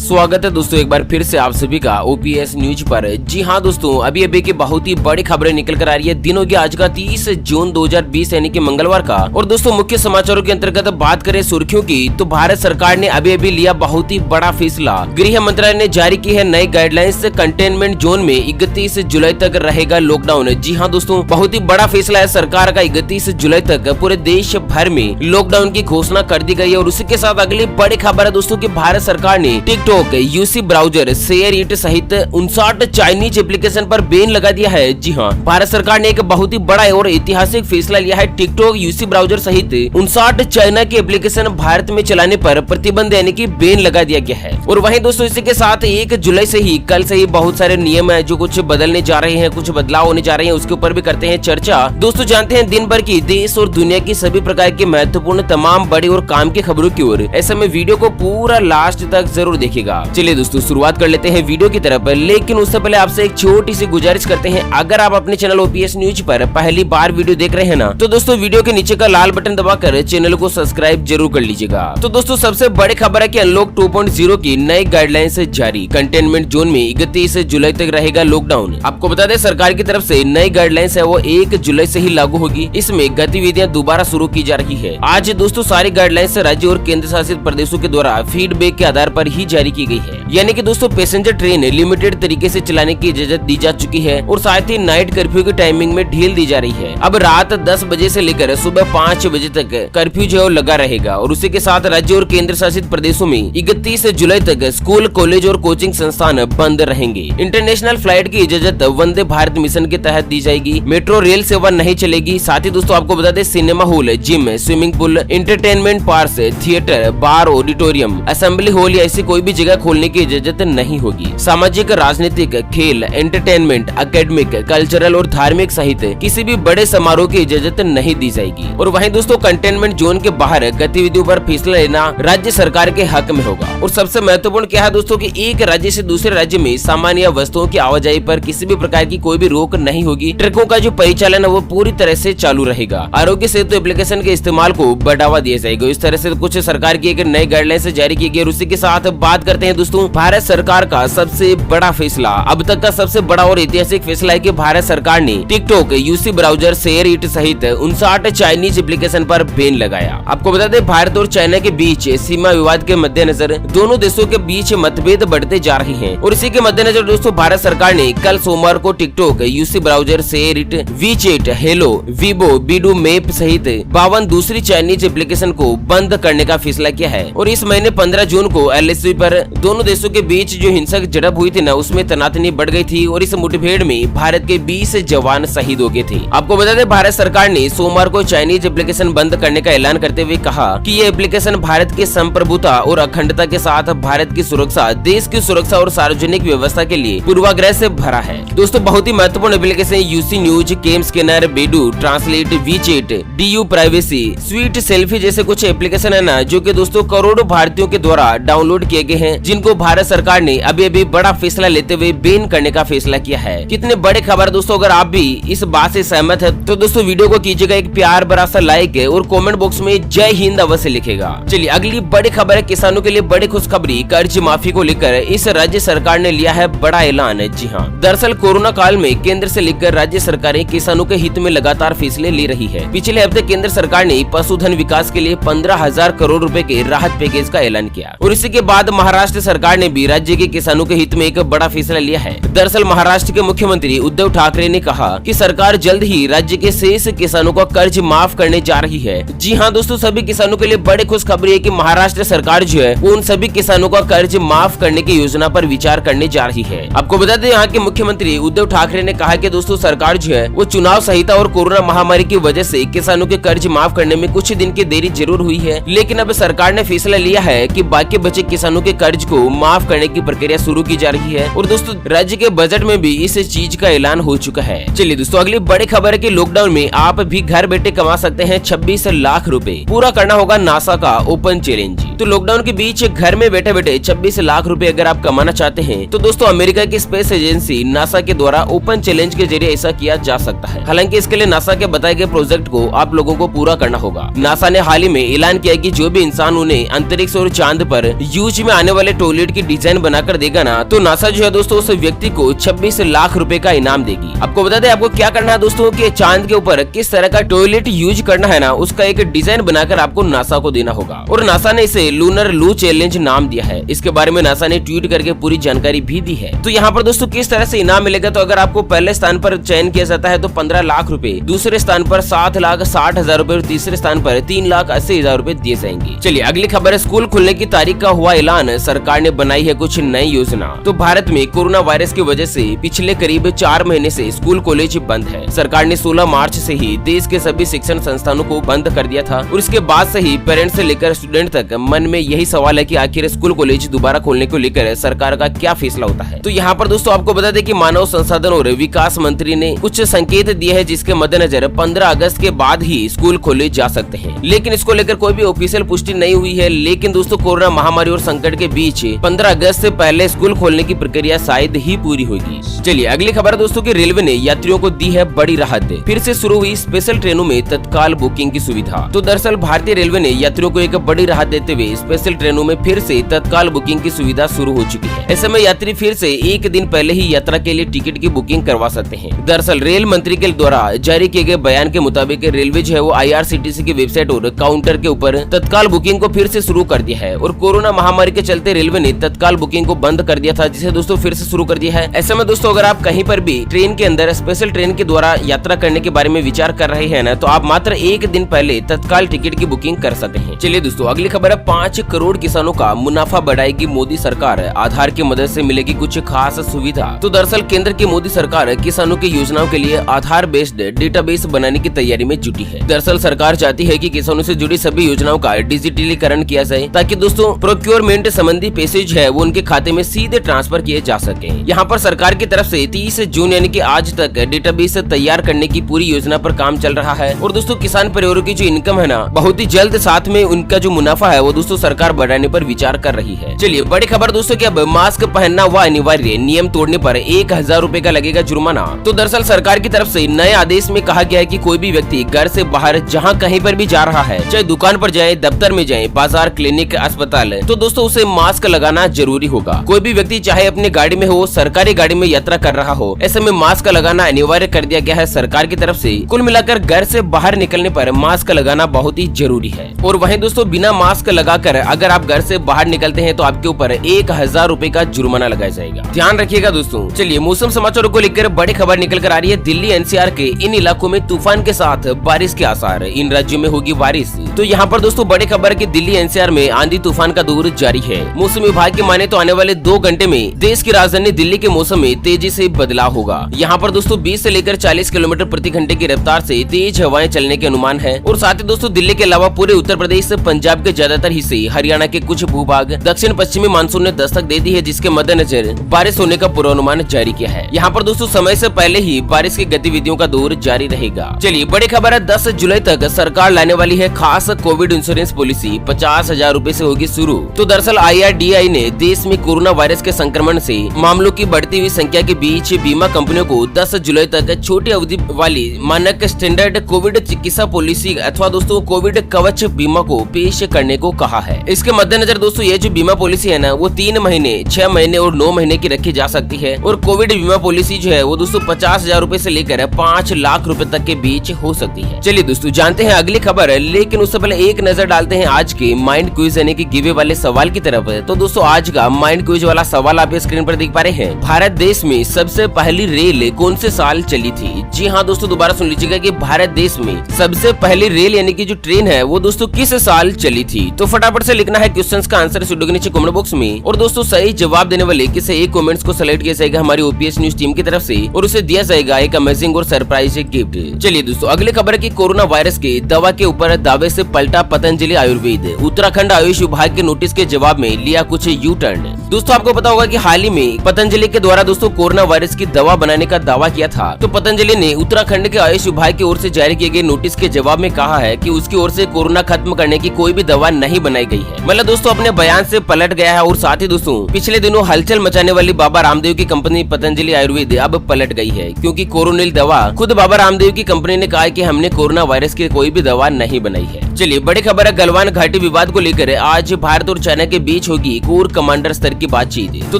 स्वागत है दोस्तों एक बार फिर से आप सभी का ओपीएस न्यूज पर। जी हां दोस्तों, अभी की बहुत ही बड़ी खबरें निकल कर आ रही है। दिन हो गया आज का 30 जून 2020 यानी कि मंगलवार का। और दोस्तों मुख्य समाचारों के अंतर्गत बात करें सुर्खियों की, तो भारत सरकार ने अभी लिया बहुत ही बड़ा फैसला। गृह मंत्रालय ने जारी की है नई गाइडलाइंस। कंटेनमेंट जोन में 31 जुलाई तक रहेगा लॉकडाउन। जी हाँ दोस्तों, बहुत ही बड़ा फैसला है सरकार का। 31 जुलाई तक पूरे देश भर में लॉकडाउन की घोषणा कर दी गई है। और उसी के साथ अगली बड़ी खबर है दोस्तों की भारत सरकार ने TikTok, UC browser, share it सहित 59 चाइनीज एप्लीकेशन पर बैन लगा दिया है। जी हाँ, भारत सरकार ने एक बहुत ही बड़ा और ऐतिहासिक फैसला लिया है। टिकटॉक, यूसी ब्राउजर सहित 59 चाइना के एप्लीकेशन भारत में चलाने पर प्रतिबंध यानी कि बैन लगा दिया गया है। और वहीं दोस्तों इसी के साथ 1 जुलाई से ही, कल से ही बहुत सारे नियम है जो कुछ बदलने जा रहे हैं, कुछ बदलाव होने जा रहे हैं, उसके ऊपर भी करते हैं चर्चा। दोस्तों जानते हैं दिन भर की देश और दुनिया की सभी प्रकार की महत्वपूर्ण तमाम बड़ी और काम की खबरों की ओर। ऐसे में वीडियो को पूरा लास्ट तक जरूर देखिएगा। चलिए दोस्तों शुरुआत कर लेते हैं वीडियो की तरफ, लेकिन उससे पहले आपसे एक छोटी सी गुजारिश करते हैं। अगर आप अपने चैनल ओपीएस न्यूज पर पहली बार वीडियो देख रहे हैं ना, तो दोस्तों वीडियो के नीचे का लाल बटन दबाकर चैनल को सब्सक्राइब जरूर कर लीजिएगा। तो दोस्तों सबसे बड़ी खबर है कि अनलॉक 2.0 की नई गाइडलाइंस जारी। कंटेनमेंट जोन में 31 जुलाई तक रहेगा लॉकडाउन। आपको बता दें सरकार की तरफ से नई गाइडलाइंस है वो 1 जुलाई से ही लागू होगी। इसमें गतिविधियां दोबारा शुरू की जा रही है। आज दोस्तों सारी गाइडलाइंस राज्य और केंद्र शासित प्रदेशों के द्वारा फीडबैक के आधार पर ही जारी की गई है। यानी कि दोस्तों पैसेंजर ट्रेन लिमिटेड तरीके से चलाने की इजाजत दी जा चुकी है और साथ ही नाइट कर्फ्यू की टाइमिंग में ढील दी जा रही है। अब रात 10 बजे से लेकर सुबह 5 बजे तक कर्फ्यू जो है लगा रहेगा। और उसी के साथ राज्य और केंद्र शासित प्रदेशों में 31 जुलाई तक स्कूल, कॉलेज और कोचिंग संस्थान बंद रहेंगे। इंटरनेशनल फ्लाइट की इजाजत वंदे भारत मिशन के तहत दी जाएगी। मेट्रो रेल सेवा नहीं चलेगी। साथ ही दोस्तों आपको बता दें cinema hall, gym, swimming pool, entertainment park, theatre, bar, auditorium, assembly hall या ऐसी कोई भी जगह खोलने की इजाजत नहीं होगी। सामाजिक, राजनीतिक, खेल, एंटरटेनमेंट, एकेडमिक, कल्चरल और धार्मिक सहित किसी भी बड़े समारोह की इजाजत नहीं दी जाएगी। और वहीं दोस्तों कंटेनमेंट जोन के बाहर गतिविधियों पर फैसला लेना राज्य सरकार के हक में होगा। और सबसे महत्वपूर्ण क्या है दोस्तों कि एक राज्य से दूसरे राज्य में सामान्य वस्तुओं की आवाजाही पर किसी भी प्रकार की कोई भी रोक नहीं होगी। ट्रकों का जो परिचालन है वो पूरी तरह से चालू रहेगा। आरोग्य सेतु एप्लीकेशन के इस्तेमाल को बढ़ावा दिया जाएगा। इस तरह से कुछ सरकार की एक नई गाइडलाइंस जारी की गई। और उसी के साथ बात करते हैं दोस्तों भारत सरकार का सबसे बड़ा फैसला, अब तक का सबसे बड़ा और ऐतिहासिक फैसला है कि भारत सरकार ने TikTok, UC browser, share it सहित 59 चाइनीज एप्लीकेशन पर बैन लगाया। आपको बता दें भारत और चाइना के बीच सीमा विवाद के मद्देनजर दोनों देशों के बीच मतभेद बढ़ते जा रहे हैं। और इसी के मद्देनजर दोस्तों भारत सरकार ने कल सोमवार को TikTok, UC browser, share it, WeChat, hello, Weibo, Baidu map सहित 52 दूसरी चाइनीज एप्लीकेशन को बंद करने का फैसला किया है। और इस महीने 15 जून को एलएसी पर दोनों देशों के बीच जो हिंसक झड़प हुई थी ना, उसमें तनातनी बढ़ गई थी। और इस मुठभेड़ में भारत के 20 जवान शहीद हो गए थे। आपको बता दें भारत सरकार ने सोमवार को चाइनीज एप्लीकेशन बंद करने का ऐलान करते हुए कहा कि ये एप्लीकेशन भारत की संप्रभुता और अखंडता के साथ भारत की सुरक्षा, देश की सुरक्षा और सार्वजनिक व्यवस्था के लिए पूर्वाग्रह से भरा है। दोस्तों बहुत ही महत्वपूर्ण application UC News, CamScanner, Baidu, translate, WeChat, DU privacy, sweet selfie जैसे कुछ एप्लीकेशन है ना, जो कि दोस्तों करोड़ों भारतीयों के द्वारा डाउनलोड किए गए हैं, जिनको भारत सरकार ने अभी बड़ा फैसला लेते हुए बैन करने का फैसला किया है। कितने बड़े खबर दोस्तों, अगर आप भी इस बात से सहमत है तो दोस्तों वीडियो को कीजिएगा एक प्यार भरा सा लाइक और कमेंट बॉक्स में जय हिंद अवश्य लिखेगा। चलिए अगली बड़ी खबर है किसानों के लिए बड़ी खुशखबरी। कर्ज माफी को लेकर इस राज्य सरकार ने लिया है बड़ा ऐलान। जी हाँ, दरअसल कोरोना काल में केंद्र से लेकर राज्य सरकारें किसानों के हित में लगातार फैसले ले रही है। पिछले हफ्ते केंद्र सरकार ने पशुधन विकास के लिए 15,000 करोड़ रुपए के राहत पैकेज का ऐलान किया। और इसी के बाद महाराष्ट्र सरकार ने भी राज्य के किसानों के हित में एक बड़ा फैसला लिया है। दरअसल महाराष्ट्र के मुख्यमंत्री उद्धव ठाकरे ने कहा कि सरकार जल्द ही राज्य के शेष किसानों का कर्ज माफ करने जा रही है। जी हाँ दोस्तों, सभी किसानों के लिए बड़ी खुशखबरी है कि महाराष्ट्र सरकार जो है वो उन सभी किसानों का कर्ज माफ करने की योजना पर विचार करने जा रही है। आपको बता दें यहाँ के मुख्यमंत्री उद्धव ठाकरे ने कहा कि दोस्तों सरकार जो है वो चुनाव संहिता और कोरोना महामारी की वजह से किसानों के कर्ज माफ करने में कुछ दिन की देरी जरूर हुई है, लेकिन अब सरकार ने फैसला लिया है कि बाकी बचे किसानों के कर्ज को माफ करने की प्रक्रिया शुरू की जा रही है। और दोस्तों राज्य के बजट में भी इस चीज का ऐलान हो चुका है। चलिए दोस्तों अगली बड़ी खबर है कि लॉकडाउन में आप भी घर बैठे कमा सकते हैं 26 लाख रुपए। पूरा करना होगा नासा का ओपन चैलेंज। तो लॉकडाउन के बीच घर में बैठे बैठे 26 लाख रुपए अगर आप कमाना चाहते हैं तो दोस्तों अमेरिका की स्पेस एजेंसी नासा के द्वारा ओपन चैलेंज के जरिए ऐसा किया जा सकता है। हालांकि इसके लिए नासा के बताए गए प्रोजेक्ट को आप लोगों को पूरा करना होगा। नासा ने हाल ही में ऐलान किया कि जो भी इंसान उन्हें अंतरिक्ष और चांद पर यूज में आने वाले टॉयलेट की डिजाइन बनाकर देगा ना, तो नासा जो है दोस्तों उस व्यक्ति को 26 लाख रुपए का इनाम देगी। आपको बता दें आपको क्या करना है दोस्तों कि चांद के ऊपर किस तरह का टॉयलेट यूज करना है ना, उसका एक डिजाइन बनाकर आपको नासा को देना होगा। और नासा ने इसे लूनर लू चैलेंज नाम दिया है। इसके बारे में नासा ने ट्वीट करके पूरी जानकारी भी दी है। तो यहाँ पर दोस्तों किस तरह से इनाम मिलेगा, तो अगर आपको पहले स्थान पर चयन किया जाता है तो 15 लाख रुपए, दूसरे स्थान पर 7,60,000 रुपए और तीसरे स्थान पर 3,80,000 रुपए दिए जाएंगे। चलिए अगली खबर है, स्कूल खुलने की तारीख का हुआ ऐलान, सरकार ने बनाई है कुछ नई योजना। तो भारत में कोरोना वायरस की वजह से पिछले करीब 4 महीने से स्कूल कॉलेज बंद है। सरकार ने 16 मार्च से ही देश के सभी शिक्षण संस्थानों को बंद कर दिया था और इसके बाद से ही पेरेंट्स से लेकर स्टूडेंट तक मन में यही सवाल है कि आखिर स्कूल कॉलेज दोबारा खोलने को लेकर सरकार का क्या फैसला होता है। तो यहाँ पर दोस्तों आपको बता दें कि मानव संसाधन और विकास मंत्री ने कुछ संकेत दिए हैं जिसके मद्देनजर 15 अगस्त के बाद ही स्कूल खोले जा सकते हैं, लेकिन इसको लेकर कोई भी ऑफिशियल पुष्टि नहीं हुई है। लेकिन दोस्तों कोरोना महामारी और संकट के बीच 15 अगस्त से पहले स्कूल खोलने की प्रक्रिया शायद ही पूरी होगी। चलिए अगली खबर दोस्तों की रेलवे ने यात्रियों को दी है बड़ी राहत, फिर से शुरू हुई स्पेशल ट्रेनों में तत्काल बुकिंग की सुविधा। तो दरअसल भारतीय रेलवे ने यात्रियों को एक बड़ी राहत देते हुए स्पेशल ट्रेनों में फिर से तत्काल बुकिंग की सुविधा शुरू हो चुकी है। ऐसे में यात्री फिर से एक दिन पहले ही यात्रा के लिए टिकट की बुकिंग करवा सकते हैं। दरअसल रेल मंत्री के द्वारा जारी किए गए बयान के मुताबिक रेलवे जो है वो IRCTC की वेबसाइट और काउंटर के ऊपर तत्काल बुकिंग को फिर से शुरू कर दिया है। और कोरोना महामारी के चलते रेलवे ने तत्काल बुकिंग को बंद कर दिया था, जिसे दोस्तों फिर से शुरू कर दिया है। ऐसे में दोस्तों अगर आप कहीं पर भी ट्रेन के अंदर स्पेशल ट्रेन के द्वारा यात्रा करने के बारे में विचार कर रहे हैं ना, तो आप मात्र एक दिन पहले तत्काल टिकट की बुकिंग कर सकते हैं। चलिए दोस्तों अगली खबर है, 5 करोड़ किसानों का मुनाफा बढ़ाएगी मोदी सरकार, आधार की मदद से मिलेगी कुछ खास सुविधा। तो दरअसल केंद्र की मोदी सरकार किसानों की योजनाओं के लिए आधार बेस्ड डेटाबेस बनाने की तैयारी में जुटी है। दरअसल सरकार चाहती है कि किसानों से जुड़ी सभी योजनाओं का डिजिटलीकरण किया जाए, ताकि दोस्तों प्रोक्योरमेंट संबंधी पैसे जो है वो उनके खाते में सीधे ट्रांसफर किए जा सके। यहाँ पर सरकार की तरफ से 30 जून यानी कि आज तक डेटाबेस तैयार करने की पूरी योजना पर काम चल रहा है। और दोस्तों किसान परिवारों की जो इनकम है ना, बहुत ही जल्द साथ में उनका जो मुनाफा है वो दोस्तों सरकार बढ़ाने पर विचार कर रही है। चलिए बड़ी खबर दोस्तों कि अब मास्क पहनना हुआ अनिवार्य, नियम तोड़ने पर 1,000 रुपए का लगेगा जुर्माना। तो दरअसल सरकार की तरफ से नए आदेश में कहा गया है कि कोई भी व्यक्ति घर से बाहर जहां कहीं पर भी जा रहा है, चाहे दुकान पर जाए, दफ्तर में जाए, बाजार, क्लिनिक, अस्पताल, तो दोस्तों उसे मास्क लगाना जरूरी होगा। कोई भी व्यक्ति चाहे अपने गाड़ी में हो, सरकारी गाड़ी में यात्रा कर रहा हो, ऐसे में मास्क लगाना अनिवार्य कर दिया गया है सरकार की तरफ से। कुल मिलाकर घर से बाहर निकलने पर मास्क लगाना बहुत ही जरूरी है। और वहीं दोस्तों बिना मास्क लगाकर अगर आप घर से बाहर निकलते हैं तो आपके ऊपर 1,000 रुपए का जुर्माना लगाया जाएगा। ध्यान रखिएगा दोस्तों। चलिए मौसम समाचारों को लेकर बड़ी खबर निकल कर आ रही है, दिल्ली NCR के इन इलाकों में तूफान के साथ बारिश के आसार, इन राज्यों में होगी बारिश। तो यहाँ पर दोस्तों बड़ी खबर की दिल्ली NCR में आंधी तूफान का दौर जारी है। मौसम विभाग की माने तो आने वाले 2 घंटे में देश की राजधानी दिल्ली के मौसम में तेजी से बदलाव होगा। यहाँ पर दोस्तों 20 से लेकर 40 किलोमीटर प्रति घंटे की रफ्तार से तेज हवाएं चलने के अनुमान है। और साथ ही दोस्तों दिल्ली के अलावा पूरे उत्तर प्रदेश, पंजाब के ज्यादातर हिस्से, हरियाणा के कुछ भूभाग, दक्षिण पश्चिमी मानसून ने दस्तक दे दी है, जिसके मद्देनजर बारिश होने का पूर्वानुमान जारी किया है। यहाँ पर दोस्तों समय से पहले ही बारिश की गतिविधियों का दौर जारी रहेगा। चलिए बड़ी खबर है, 10 जुलाई तक सरकार लाने वाली है खास कोविड इंश्योरेंस पॉलिसी, 50,000 रुपए से होगी शुरू। तो दरअसल IRDAI ने देश में कोरोना वायरस के संक्रमण से मामलों की बढ़ती हुई संख्या के बीच बीमा कंपनियों को 10 जुलाई तक छोटी अवधि वाली मानक स्टैंडर्ड कोविड चिकित्सा पॉलिसी अथवा दोस्तों कोविड कवच बीमा को पेश करने को कहा है। इसके मद्देनजर दोस्तों ये जो बीमा पॉलिसी है ना, वो 3 महीने, 6 महीने और 9 महीने की रखी जा सकती है। और कोविड बीमा पॉलिसी जो है वो दोस्तों 50,000 रुपए से लेकर 5 लाख रुपए तक के बीच हो सकती है। चलिए दोस्तों जानते हैं अगली खबर, लेकिन उससे पहले एक नजर डालते हैं आज के माइंड क्विज यानी कि गिवे वाले सवाल की तरफ। तो दोस्तों आज का माइंड क्विज वाला सवाल आप स्क्रीन पर देख पा रहे हैं, भारत देश में सबसे पहली रेल कौन से साल चली थी? जी हाँ दोस्तों दोबारा सुन लीजिएगा कि भारत देश में सबसे पहली रेल यानी कि जो ट्रेन है वो दोस्तों किस साल चली थी? तो फटाफट से लिखना है क्वेश्चंस का आंसर वीडियो के नीचे कमेंट बॉक्स में। और दोस्तों सही जवाब देने वाले किसी एक कमेंट्स को सेलेक्ट किया जाएगा हमारी OPS न्यूज टीम की तरफ से और उसे दिया जाएगा एक अमेजिंग और सरप्राइज गिफ्ट। चलिए दोस्तों अगली खबर है कि कोरोना वायरस के दवा के ऊपर दावे से पलटा पतंजलि आयुर्वेद, उत्तराखंड आयुष विभाग के नोटिस के जवाब में लिया कुछ यू टर्न। दोस्तों आपको पता होगा कि हाल ही में पतंजलि के द्वारा दोस्तों कोरोना वायरस की दवा बनाने का दावा किया था। तो पतंजलि ने उत्तराखंड के आयुष विभाग की ओर से जारी किए गए नोटिस के जवाब में कहा है कि उसकी ओर से कोरोना खत्म करने की कोई भी दवा नहीं बनाई गई है। मतलब दोस्तों अपने बयान से पलट गया है। और साथ ही दोस्तों पिछले दिनों हलचल मचाने वाली बाबा रामदेव की कंपनी पतंजलि आयुर्वेद अब पलट गई है, क्योंकि कोरोनिल दवा खुद बाबा रामदेव की कंपनी ने कहा है कि हमने कोरोना वायरस की कोई भी दवा नहीं बनाई है। चलिए बड़ी खबर है, गलवान घाटी विवाद को लेकर आज भारत और चाइना के बीच होगी कोर कमांडर स्तर की बातचीत। तो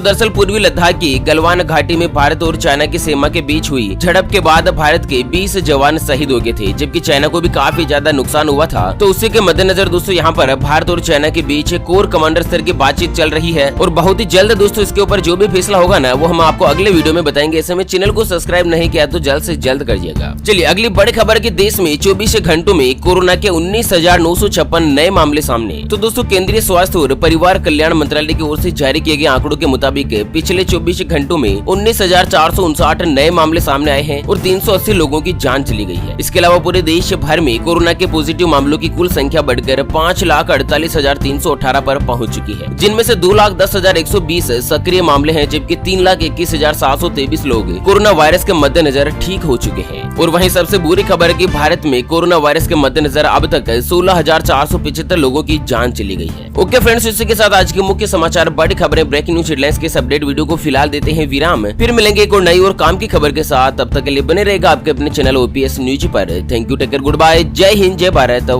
दरअसल पूर्वी लद्दाख की गलवान घाटी में भारत और चाइना की सीमा के बीच हुई झड़प के बाद भारत के 20 जवान शहीद हो गए थे, जबकि चाइना को भी काफी ज्यादा नुकसान हुआ था। तो उसी के मद्देनजर दोस्तों यहाँ पर भारत और चाइना के बीच कोर कमांडर स्तर की बातचीत चल रही है और बहुत ही जल्द दोस्तों इसके ऊपर जो भी फैसला होगा ना वो हम आपको अगले वीडियो में बताएंगे। ऐसे में चैनल को सब्सक्राइब नहीं किया तो जल्द से जल्द करिएगा। चलिए अगली बड़ी खबर की देश में 24 घंटों में कोरोना के 19,956 नए मामले सामने। तो दोस्तों केंद्रीय स्वास्थ्य और परिवार कल्याण मंत्रालय की ओर से जारी किए गए आंकड़ों के मुताबिक पिछले 24 घंटों में 19,459 नए मामले सामने आए हैं और 380 लोगों की जान चली गई है। इसके अलावा पूरे देश भर में कोरोना के पॉजिटिव मामलों की कुल संख्या बढ़कर 5,48,318 पर पहुंच चुकी है, जिनमें से 2,10,120 सक्रिय मामले हैं, जबकि 3,21,723 लोग कोरोना वायरस के मद्देनजर ठीक हो चुके हैं। और वहीं सबसे बुरी खबर है कि भारत में कोरोना वायरस के मद्देनजर अब तक 16,475 लोगों की जान चली गई है। ओके फ्रेंड्स, इसी के साथ आज के मुख्य समाचार बड़ी खबरें ब्रेकिंग न्यूज हेडलाइंस के अपडेट वीडियो को फिलहाल देते हैं विराम। फिर मिलेंगे एक और नई और काम की खबर के साथ। तब तक के लिए बने रहेगा आपके अपने चैनल ओपीएस न्यूज पर। Thank you, take care, good bye, जय हिंद, जय भारत।